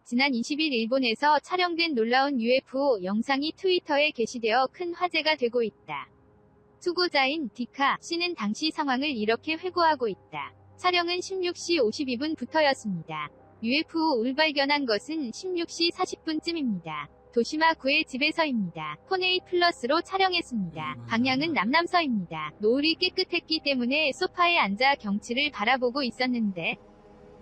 지난 20일 일본에서 촬영된 놀라운 UFO 영상이 트위터에 게시되어 큰 화제가 되고 있다. 투고자인 디카 씨는 당시 상황을 이렇게 회고하고 있다. 촬영은 16시 52분부터였습니다. UFO를 발견한 것은 16시 40분쯤입니다. 도시마구의 집에서입니다. 폰A 플러스로 촬영했습니다. 방향은 남남서입니다. 노을이 깨끗했기 때문에 소파에 앉아 경치를 바라보고 있었는데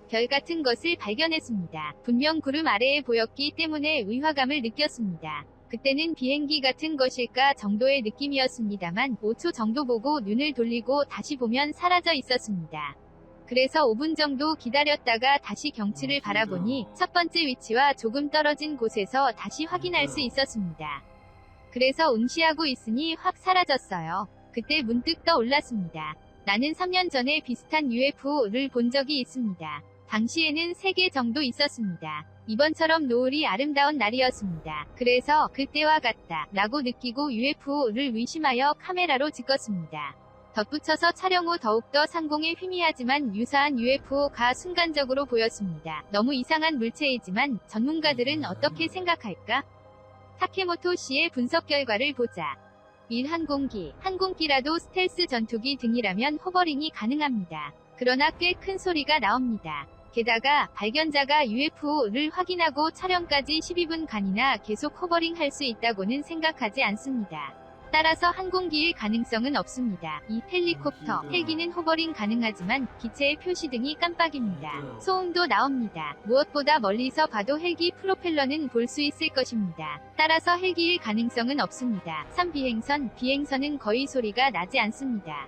별 같은 것을 발견했습니다. 분명 구름 아래에 보였기 때문에 의화감을 느꼈습니다. 그때는 비행기 같은 것일까 정도의 느낌이었습니다만 5초 정도 보고 눈을 돌리고 다시 보면 사라져 있었습니다. 그래서 5분 정도 기다렸다가 다시 경치를 바라보니 첫 번째 위치와 조금 떨어진 곳에서 다시 확인할 수 있었습니다. 그래서 응시하고 있으니 확 사라졌어요. 그때 문득 떠올랐습니다. 나는 3년 전에 비슷한 UFO를 본 적이 있습니다. 당시에는 3개 정도 있었습니다. 이번처럼 노을이 아름다운 날이었습니다. 그래서 그때와 같다 라고 느끼고 UFO를 의심하여 카메라로 찍었습니다. 덧붙여서 촬영 후 더욱더 상공에 희미하지만 유사한 UFO가 순간적으로 보였습니다. 너무 이상한 물체이지만 전문가들은 어떻게 생각할까? 타케모토 씨의 분석 결과를 보자. 1. 항공기라도 스텔스 전투기 등이라면 호버링이 가능합니다. 그러나 꽤 큰 소리가 나옵니다. 게다가 발견자가 UFO를 확인하고 촬영까지 12분간이나 계속 호버링 할 수 있다고는 생각하지 않습니다. 따라서 항공기일 가능성은 없습니다. 2. 헬리콥터, 헬기는 호버링 가능하지만 기체의 표시등이 깜빡입니다. 소음도 나옵니다. 무엇보다 멀리서 봐도 헬기 프로펠러는 볼 수 있을 것입니다. 따라서 헬기일 가능성은 없습니다. 3. 비행선은 거의 소리가 나지 않습니다.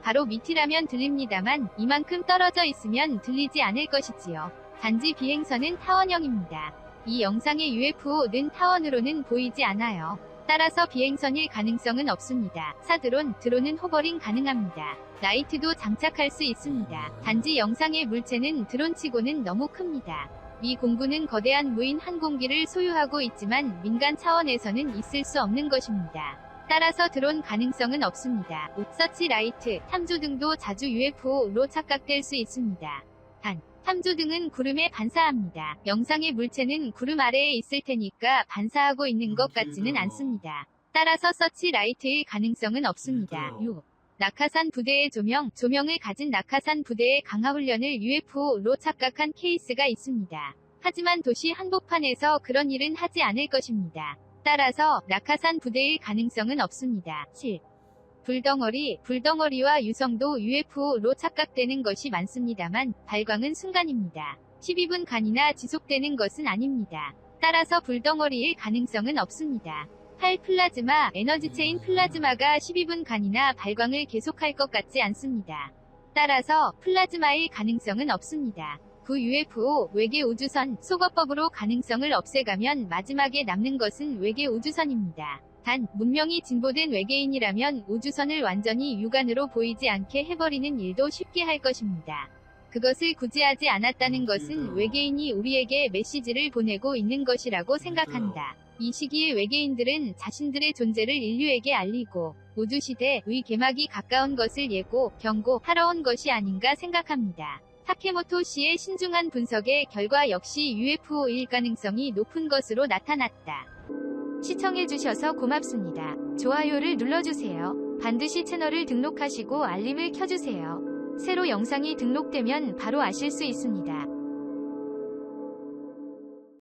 바로 밑이라면 들립니다만 이만큼 떨어져 있으면 들리지 않을 것이지요. 단지 비행선은 타원형입니다. 이 영상의 UFO는 타원으로는 보이지 않아요. 따라서 비행선일 가능성은 없습니다. 4. 드론은 호버링 가능합니다. 라이트도 장착할 수 있습니다. 단지 영상의 물체는 드론치고는 너무 큽니다. 미 공군은 거대한 무인 항공기를 소유하고 있지만 민간 차원에서는 있을 수 없는 것입니다. 따라서 드론 가능성은 없습니다. 5. 서치라이트, 탐조등도 자주 UFO로 착각될 수 있습니다. 단, 탐조등은 구름에 반사합니다. 영상의 물체는 구름 아래에 있을 테니까 반사하고 있는 것 같지는 않습니다. 따라서 서치라이트일 가능성은 없습니다. 6. 낙하산 부대의 조명을 가진 낙하산 부대의 강화훈련을 UFO로 착각한 케이스가 있습니다. 하지만 도시 한복판에서 그런 일은 하지 않을 것입니다. 따라서 낙하산 부대일 가능성은 없습니다. 7. 불덩어리와 유성도 UFO로 착각되는 것이 많습니다만 발광은 순간입니다. 12분간이나 지속되는 것은 아닙니다. 따라서 불덩어리일 가능성은 없습니다. 8. 플라즈마, 에너지체인 플라즈마가 12분간이나 발광을 계속할 것 같지 않습니다. 따라서 플라즈마일 가능성은 없습니다. 9. UFO, 외계 우주선, 속어법으로 가능성을 없애가면 마지막에 남는 것은 외계 우주선입니다. 단, 문명이 진보된 외계인이라면 우주선을 완전히 육안으로 보이지 않게 해버리는 일도 쉽게 할 것입니다. 그것을 굳이 하지 않았다는 것은 외계인이 우리에게 메시지를 보내고 있는 것이라고 생각한다. 이 시기에 외계인들은 자신들의 존재를 인류에게 알리고 우주시대의 개막이 가까운 것을 경고하러 온 것이 아닌가 생각합니다. 타케모토 씨의 신중한 분석의 결과 역시 UFO일 가능성이 높은 것으로 나타났다. 시청해주셔서 고맙습니다. 좋아요를 눌러주세요. 반드시 채널을 등록하시고 알림을 켜주세요. 새로 영상이 등록되면 바로 아실 수 있습니다.